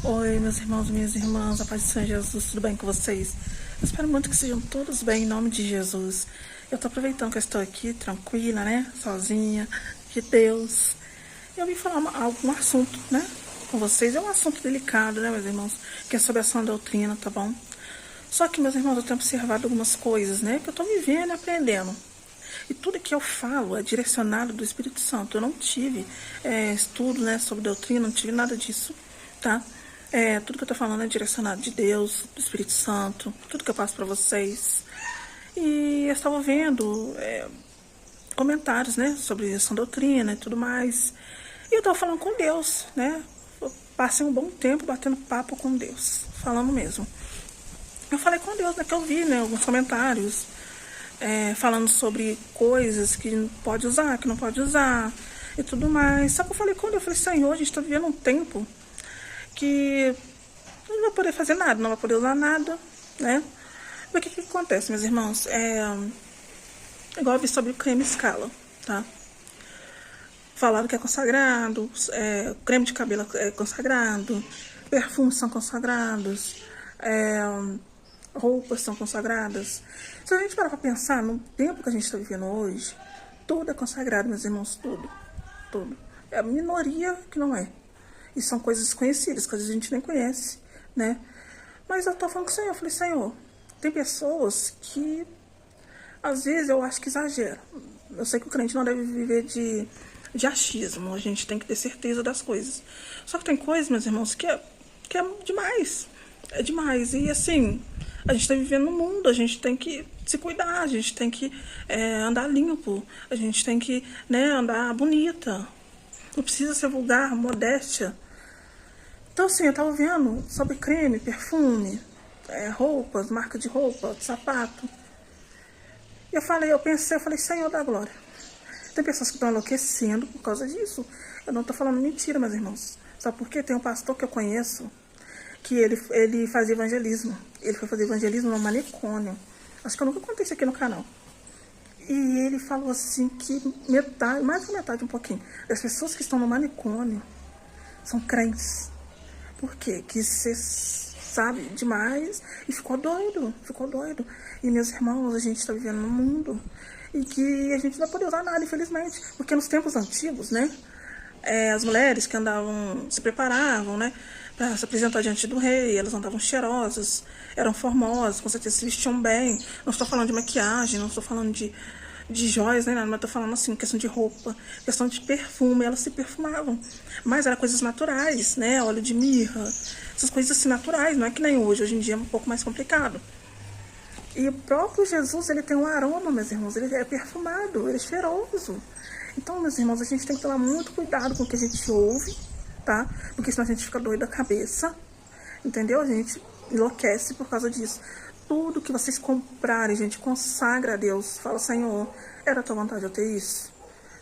Oi, meus irmãos e minhas irmãs, a paz do Senhor Jesus, tudo bem com vocês? Eu espero muito que sejam todos bem, em nome de Jesus. Eu tô aproveitando que eu estou aqui, tranquila, né, sozinha, de Deus. Eu vim falar algum assunto, né, com vocês. É um assunto delicado, né, meus irmãos, que é sobre a sã doutrina, tá bom? Só que, meus irmãos, eu tenho observado algumas coisas, né, que eu tô vivendo e aprendendo. E tudo que eu falo é direcionado do Espírito Santo. Eu não tive estudo, né, sobre doutrina, não tive nada disso, tá? Tudo que eu tô falando é direcionado de Deus, do Espírito Santo, tudo que eu passo para vocês. E eu estava vendo comentários, né, sobre essa doutrina e tudo mais. E eu estava falando com Deus, né? Eu passei um bom tempo batendo papo com Deus, falando mesmo. Eu falei com Deus, né, que eu vi, né, alguns comentários falando sobre coisas que pode usar, que não pode usar e tudo mais. Só que eu falei com Deus, eu falei, Senhor, a gente está vivendo um tempo que não vai poder fazer nada, não vai poder usar nada, né? Porque o que acontece, meus irmãos? Igual eu vi sobre o creme Scala, tá? Falaram que é consagrado, creme de cabelo é consagrado, perfumes são consagrados, roupas são consagradas. Se a gente parar pra pensar, no tempo que a gente está vivendo hoje, tudo é consagrado, meus irmãos, tudo, tudo. É a minoria que não é. E são coisas desconhecidas, que às vezes a gente nem conhece, né? Mas eu tô falando com o Senhor, eu falei, Senhor, tem pessoas que, às vezes, eu acho que exageram. Eu sei que o crente não deve viver de achismo, a gente tem que ter certeza das coisas. Só que tem coisas, meus irmãos, que é demais. É demais. E, assim, a gente tá vivendo no mundo, a gente tem que se cuidar, a gente tem que andar limpo, a gente tem que, né, andar bonita. Não precisa ser vulgar, modéstia. Então, assim, eu tava vendo sobre creme, perfume, roupas, marca de roupa, de sapato. E eu falei, Senhor da glória. Tem pessoas que estão enlouquecendo por causa disso. Eu não tô falando mentira, meus irmãos. Sabe por quê? Tem um pastor que eu conheço que ele fazia evangelismo. Ele foi fazer evangelismo no manicômio. Acho que eu nunca contei isso aqui no canal. E ele falou assim que metade, mais da metade, um pouquinho, das pessoas que estão no manicômio são crentes. Por quê? Que você sabe demais e ficou doido, ficou doido. E, meus irmãos, a gente está vivendo num mundo e que a gente não vai poder usar nada, infelizmente. Porque nos tempos antigos, né, as mulheres que andavam, se preparavam, né, para se apresentar diante do rei, elas andavam cheirosas, eram formosas, com certeza se vestiam bem. Não estou falando de maquiagem, não estou falando de joias, né, mas estou falando assim, questão de roupa, questão de perfume, elas se perfumavam. Mas eram coisas naturais, né, óleo de mirra, essas coisas assim naturais, não é que nem hoje em dia é um pouco mais complicado. E o próprio Jesus, ele tem um aroma, meus irmãos, ele é perfumado, ele é cheiroso. Então, meus irmãos, a gente tem que tomar muito cuidado com o que a gente ouve, tá? Porque senão a gente fica doido da cabeça, entendeu? A gente enlouquece por causa disso. Tudo que vocês comprarem, gente, consagra a Deus. Fala, Senhor, era a tua vontade eu ter isso?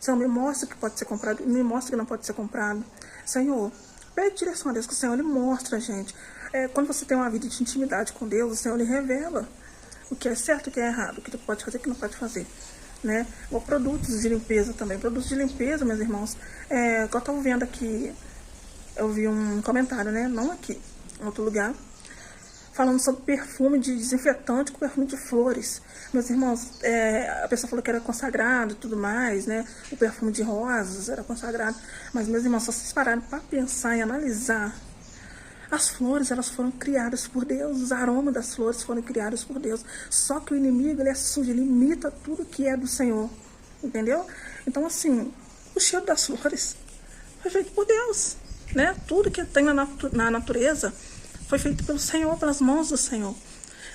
Senhor, me mostra que pode ser comprado, me mostra que não pode ser comprado. Senhor, pede direção a Deus, que o Senhor, ele mostra, gente. Quando você tem uma vida de intimidade com Deus, o Senhor, ele revela o que é certo e o que é errado, o que tu pode fazer e o que não pode fazer, né? Ou produtos de limpeza também. Produtos de limpeza, meus irmãos, que eu estava vendo aqui, eu vi um comentário, né? Não aqui, em outro lugar, falando sobre perfume de desinfetante com perfume de flores. Meus irmãos, a pessoa falou que era consagrado e tudo mais, né? O perfume de rosas era consagrado. Mas, meus irmãos, se vocês pararem para pensar e analisar, as flores, elas foram criadas por Deus, os aromas das flores foram criados por Deus. Só que o inimigo, ele é sujo, ele imita tudo que é do Senhor, entendeu? Então, assim, o cheiro das flores foi feito por Deus, né? Tudo que tem na natureza foi feito pelo Senhor, pelas mãos do Senhor.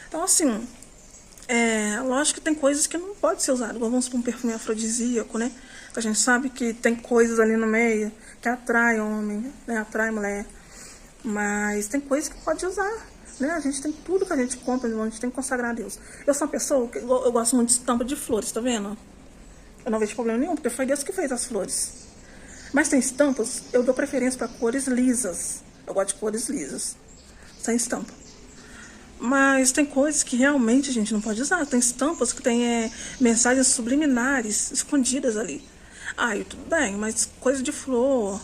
Então, assim, lógico que tem coisas que não pode ser usado. Vamos para um perfume afrodisíaco, né? A gente sabe que tem coisas ali no meio que atrai homem, né? Atrai mulher. Mas tem coisas que pode usar, né? A gente tem tudo que a gente compra, a gente tem que consagrar a Deus. Eu sou uma pessoa que eu gosto muito de estampa de flores, tá vendo? Eu não vejo problema nenhum, porque foi Deus que fez as flores. Mas tem estampas, eu dou preferência para cores lisas. Eu gosto de cores lisas, sem estampa. Mas tem coisas que realmente a gente não pode usar. Tem estampas que tem mensagens subliminares escondidas ali. Tudo bem, mas coisa de flor,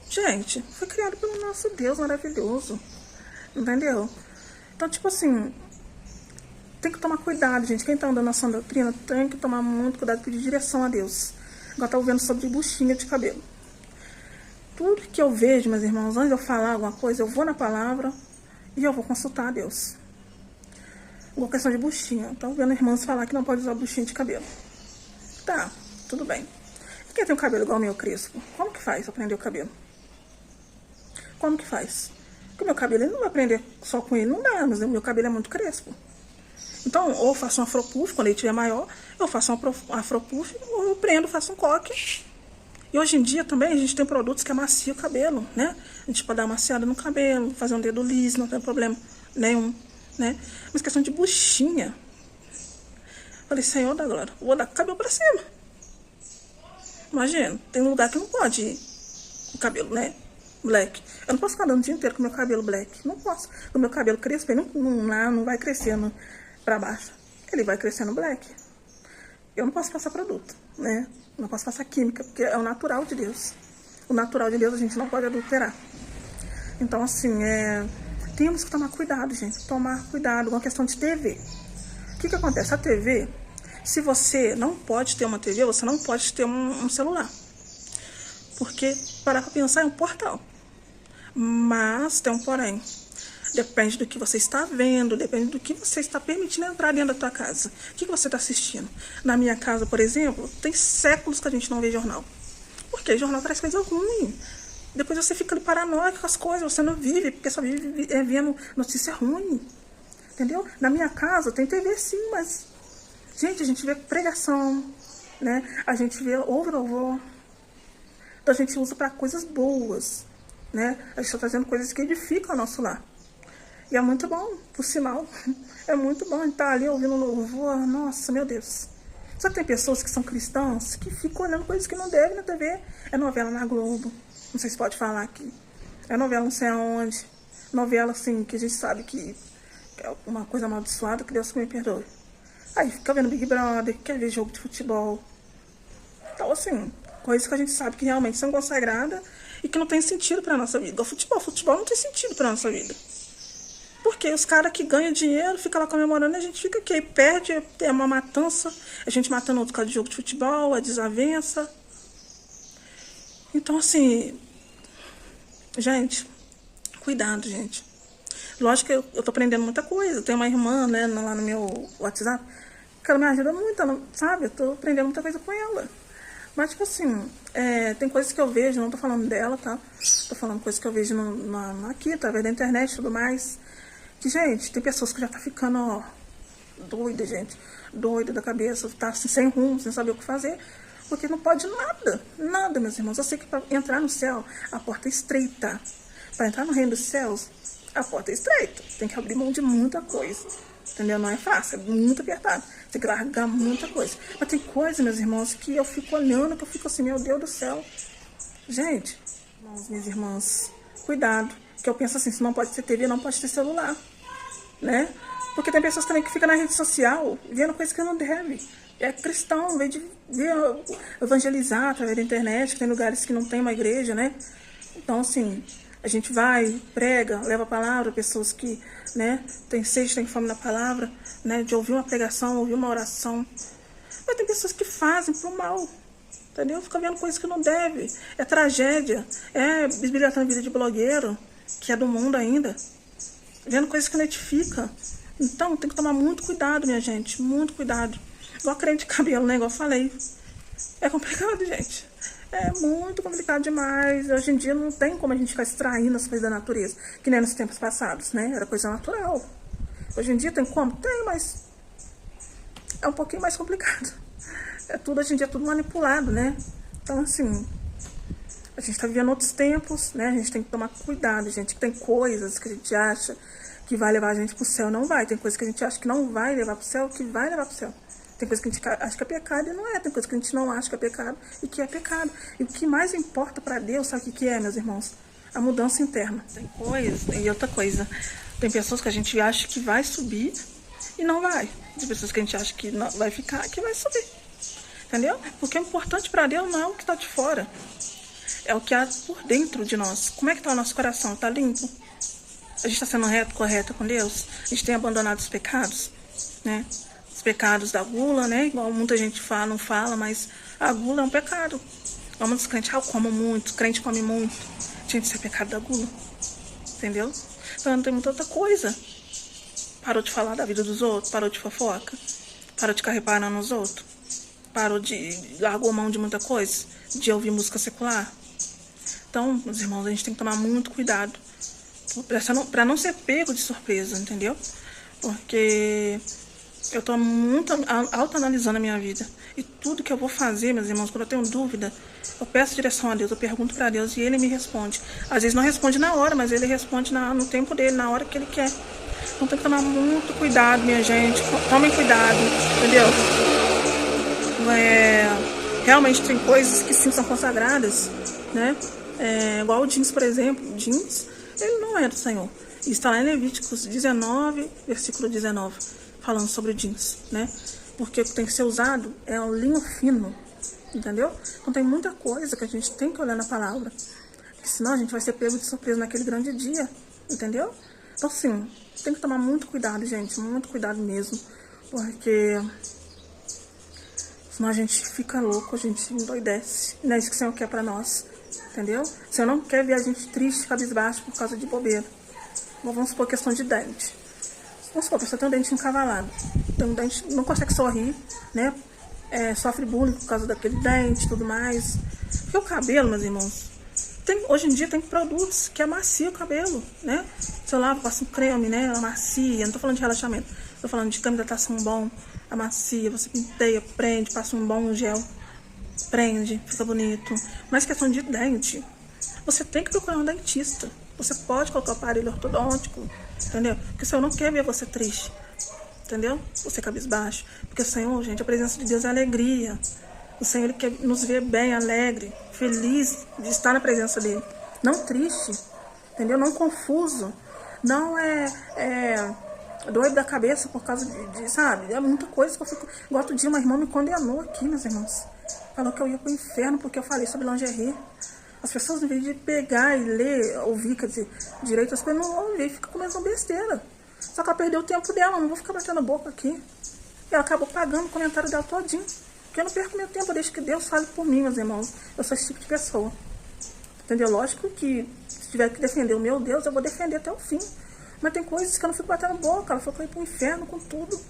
Gente, foi criado pelo nosso Deus maravilhoso. Entendeu? Então, tipo assim, tem que tomar cuidado, gente. Quem tá andando na sã doutrina tem que tomar muito cuidado, pedir direção a Deus. Igual tá ouvindo sobre buchinha de cabelo. Tudo que eu vejo, meus irmãos, antes de eu falar alguma coisa, eu vou na palavra e eu vou consultar a Deus. Igual questão de buchinha. Tá ouvindo irmãos falar que não pode usar buchinha de cabelo. Tá, tudo bem. E quem tem um cabelo igual o meu crespo? Como que faz pra prender o cabelo? Como que faz? Porque o meu cabelo ele não vai prender só com ele, não dá, mas o meu cabelo é muito crespo. Então, ou eu faço um afropuff, quando ele estiver maior, eu faço um afropuff, ou eu prendo, faço um coque. E hoje em dia também a gente tem produtos que amaciam o cabelo, né? A gente pode dar uma amaciada no cabelo, fazer um dedo liso, não tem problema nenhum, né? Mas questão de buchinha. Falei, Senhor da glória, vou dar o cabelo pra cima. Imagina, tem um lugar que não pode ir o cabelo, né? Black. Eu não posso ficar dando o dia inteiro com o meu cabelo black. Não posso. O meu cabelo crespo, ele não vai crescendo pra baixo. Ele vai crescendo black. Eu não posso passar produto, né? Não posso passar química, porque é o natural de Deus. O natural de Deus a gente não pode adulterar. Então, assim, temos que tomar cuidado, gente. Tomar cuidado com a questão de TV. O que acontece? A TV, se você não pode ter uma TV, você não pode ter um celular. Porque, para pensar, é um portal. Mas tem um porém. Depende do que você está vendo, depende do que você está permitindo entrar dentro da tua casa. O que você está assistindo? Na minha casa, por exemplo, tem séculos que a gente não vê jornal. Porque jornal traz coisa ruim. Depois você fica ali paranoico com as coisas, você não vive, porque só vive vendo notícia ruim. Entendeu? Na minha casa tem TV sim, mas... Gente, a gente vê pregação, né? A gente ouve louvor. Então a gente usa para coisas boas, né? A gente está fazendo coisas que edificam o nosso lar. E é muito bom, por sinal. É muito bom estar ali ouvindo louvor. Nossa, meu Deus. Só que tem pessoas que são cristãos que ficam olhando coisas que não devem na TV. É novela na Globo. Não sei se pode falar aqui. É novela não sei aonde. Novela, assim, que a gente sabe que é uma coisa amaldiçoada, que Deus me perdoe. Aí fica vendo Big Brother, quer ver jogo de futebol. Então, assim, coisas que a gente sabe que realmente são consagradas e que não tem sentido para nossa vida. Igual futebol não tem sentido para nossa vida. Porque os caras que ganham dinheiro ficam lá comemorando e a gente fica aqui. Aí perde, é uma matança. A gente matando outro cara de jogo de futebol, é desavença. Então, assim, gente, cuidado, gente. Lógico que eu tô aprendendo muita coisa. Eu tenho uma irmã, né, lá no meu WhatsApp, que ela me ajuda muito, ela, sabe? Eu tô aprendendo muita coisa com ela. Mas, tipo assim, tem coisas que eu vejo, não tô falando dela, tá? Tô falando coisas que eu vejo aqui, através da internet e tudo mais. Que, gente, tem pessoas que já tá ficando, ó, doida, gente. Doida da cabeça, tá assim, sem rumo, sem saber o que fazer. Porque não pode nada, nada, meus irmãos. Eu sei que para entrar no céu, a porta é estreita. Para entrar no reino dos céus, a porta é estreita. Tem que abrir mão de muita coisa. Entendeu? Não é fácil, é muito apertado. Tem que largar muita coisa. Mas tem coisa, meus irmãos, que eu fico olhando, que eu fico assim, meu Deus do céu. Gente, irmãos, minhas irmãs, cuidado. Que eu penso assim, se não pode ter TV, não pode ter celular. Né? Porque tem pessoas também que ficam na rede social vendo coisas que não deve. É cristão, em vez de evangelizar através da internet, que tem lugares que não tem uma igreja, né? Então, assim, a gente vai, prega, leva a palavra, pessoas que, né, tem sede, tem fome na palavra, né, de ouvir uma pregação, ouvir uma oração. Mas tem pessoas que fazem pro mal, entendeu? Fica vendo coisas que não deve. É tragédia, é bisbilhotando vida de blogueiro, que é do mundo ainda. Vendo coisas que não edificam. Então, tem que tomar muito cuidado, minha gente, muito cuidado. Igual creme de cabelo, né, igual eu falei. É complicado, gente. É muito complicado demais. Hoje em dia não tem como a gente ficar extraindo as coisas da natureza, que nem nos tempos passados, né? Era coisa natural. Hoje em dia tem como? Tem, mas é um pouquinho mais complicado. Hoje em dia é tudo manipulado, né? Então, assim, a gente tá vivendo outros tempos, né? A gente tem que tomar cuidado, gente. Tem coisas que a gente acha que vai levar a gente pro céu, não vai. Tem coisas que a gente acha que não vai levar pro céu, que vai levar pro céu. Tem coisa que a gente acha que é pecado e não é. Tem coisa que a gente não acha que é pecado e que é pecado. E o que mais importa para Deus, sabe o que é, meus irmãos? A mudança interna. Tem coisa, e outra coisa. Tem pessoas que a gente acha que vai subir e não vai. Tem pessoas que a gente acha que não vai ficar, que vai subir. Entendeu? Porque o importante para Deus não é o que está de fora. É o que há por dentro de nós. Como é que está o nosso coração? Está limpo? A gente está sendo reto, correto com Deus? A gente tem abandonado os pecados, né? Os pecados da gula, né? Igual muita gente fala, não fala, mas a gula é um pecado. Igual muitos crentes, eu como muito, crente come muito. Gente, isso é pecado da gula. Entendeu? Então não tem muita outra coisa. Parou de falar da vida dos outros, parou de fofoca, parou de ficar reparando nos outros, parou de... largou mão de muita coisa, de ouvir música secular. Então, meus irmãos, a gente tem que tomar muito cuidado para não ser pego de surpresa, entendeu? Porque eu tô muito autoanalisando a minha vida. E tudo que eu vou fazer, meus irmãos, quando eu tenho dúvida, eu peço direção a Deus, eu pergunto para Deus e Ele me responde. Às vezes não responde na hora, mas Ele responde no tempo dele, na hora que Ele quer. Então tem que tomar muito cuidado, minha gente. Tomem cuidado, entendeu? Realmente tem coisas que sim são consagradas, né? Igual o jeans, por exemplo. O jeans, ele não é do Senhor. Isso está lá em Levíticos 19, versículo 19, falando sobre o jeans, né? Porque o que tem que ser usado é um linho fino, entendeu? Então tem muita coisa que a gente tem que olhar na palavra. Porque senão a gente vai ser pego de surpresa naquele grande dia, entendeu? Então sim, tem que tomar muito cuidado, gente. Muito cuidado mesmo. Porque senão a gente fica louco, a gente endoidece. Não é isso que o Senhor quer pra nós, entendeu? O Senhor não quer ver a gente triste, cabisbaixo por causa de bobeira. Vamos supor questão de dente. Vamos supor, a pessoa tem um dente encavalado, tem um dente, não consegue sorrir, né? Sofre bullying por causa daquele dente e tudo mais. Porque o cabelo, meus irmãos, hoje em dia tem produtos que amaciam o cabelo, né? Sei lá, passa um creme, né? Amacia, não tô falando de relaxamento, tô falando de creme de hidratação bom, amacia, você penteia, prende, passa um bom gel, prende, fica bonito. Mas questão de dente, você tem que procurar um dentista. Você pode colocar o aparelho ortodôntico, entendeu? Porque o Senhor não quer ver você triste, entendeu? Você cabisbaixo. Porque o Senhor, gente, a presença de Deus é alegria. O Senhor, Ele quer nos ver bem, alegre, feliz de estar na presença dEle. Não triste, entendeu? Não confuso. Não doido da cabeça por causa sabe? É muita coisa que eu fico... Igual outro dia uma irmã me condenou aqui, meus irmãos. Falou que eu ia pro inferno porque eu falei sobre lingerie. As pessoas, em vez de pegar e ler, ouvir, quer dizer, direito as coisas, não ouvem, fica começando besteira. Só que ela perdeu o tempo dela, não vou ficar batendo a boca aqui. E ela acabou pagando o comentário dela todinho. Porque eu não perco meu tempo, desde que Deus fale por mim, meus irmãos. Eu sou esse tipo de pessoa. Entendeu? Lógico que se tiver que defender o meu Deus, eu vou defender até o fim. Mas tem coisas que eu não fico batendo boca. Ela falou que eu ia pro inferno com tudo.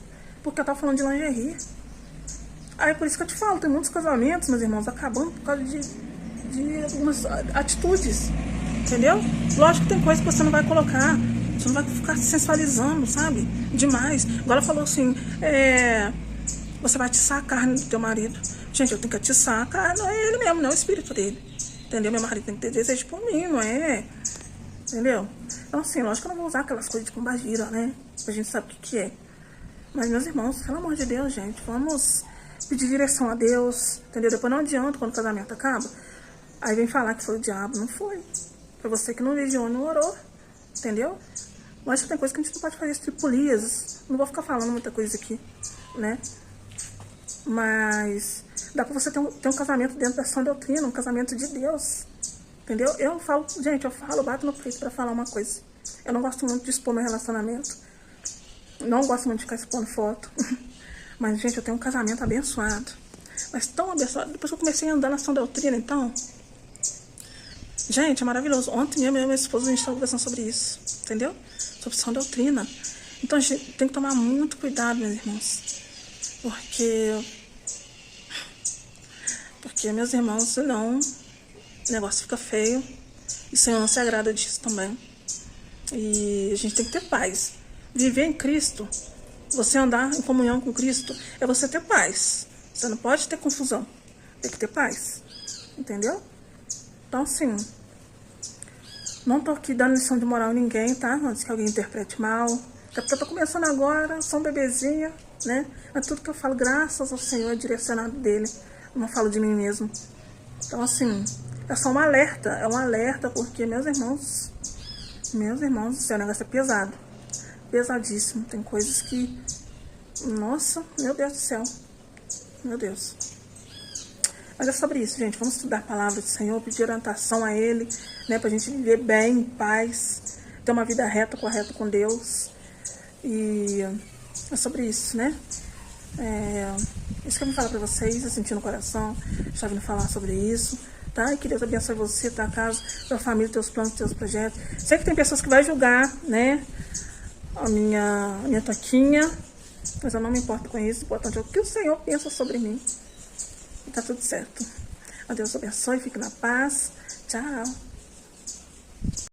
Porque eu tava falando de lingerie. Aí por isso que eu te falo, tem muitos casamentos, meus irmãos, acabando por causa de algumas atitudes, entendeu? Lógico que tem coisa que você não vai colocar, você não vai ficar sensualizando, sabe? Demais. Agora falou assim, você vai atiçar a carne do teu marido. Gente, eu tenho que atiçar a carne, não é ele mesmo, não é o espírito dele. Entendeu? Meu marido tem que ter desejo por mim, não é? Entendeu? Então assim, lógico que eu não vou usar aquelas coisas de pombagira, né? A gente sabe o que é. Mas meus irmãos, pelo amor de Deus, gente, vamos pedir direção a Deus, entendeu? Depois não adianta quando o casamento acaba. Aí vem falar que foi o diabo, não foi. Foi você que não vigiou, não orou, entendeu? Mas tem coisa que a gente não pode fazer estripulias. Não vou ficar falando muita coisa aqui, né? Mas dá pra você ter um casamento dentro da sã doutrina, um casamento de Deus, entendeu? Eu falo, gente, eu bato no peito pra falar uma coisa. Eu não gosto muito de expor meu relacionamento. Não gosto muito de ficar expondo foto. Mas, gente, eu tenho um casamento abençoado. Mas tão abençoado. Depois que eu comecei a andar na sã doutrina, então... Gente, é maravilhoso. Ontem eu e minha esposa, a gente estava conversando sobre isso, entendeu? Sobre sã doutrina. Então a gente tem que tomar muito cuidado, meus irmãos. Porque, meus irmãos, senão o negócio fica feio. E o Senhor não se agrada disso também. E a gente tem que ter paz. Viver em Cristo, você andar em comunhão com Cristo, é você ter paz. Você não pode ter confusão. Tem que ter paz. Entendeu? Então, assim, não tô aqui dando lição de moral a ninguém, tá? Antes que alguém interprete mal. Até porque eu tô começando agora, sou um bebezinha, né? Mas tudo que eu falo, graças ao Senhor, é direcionado dele. Eu não falo de mim mesmo. Então, assim, é só um alerta. É um alerta porque, meus irmãos, o negócio é pesado. Pesadíssimo. Tem coisas que... Nossa, meu Deus do céu. Meu Deus. Mas é sobre isso, gente. Vamos estudar a palavra do Senhor, pedir orientação a Ele, né? Pra gente viver bem, em paz, ter uma vida reta, correta com Deus. E é sobre isso, né? Isso que eu vim falar pra vocês, eu senti no coração, estava vindo falar sobre isso, tá? E que Deus abençoe você, tua casa, tua família, teus planos, teus projetos. Sei que tem pessoas que vão julgar, né? A minha toquinha, mas eu não me importo com isso. O importante é o que o Senhor pensa sobre mim. E tá tudo certo. A Deus abençoe, fique na paz. Tchau.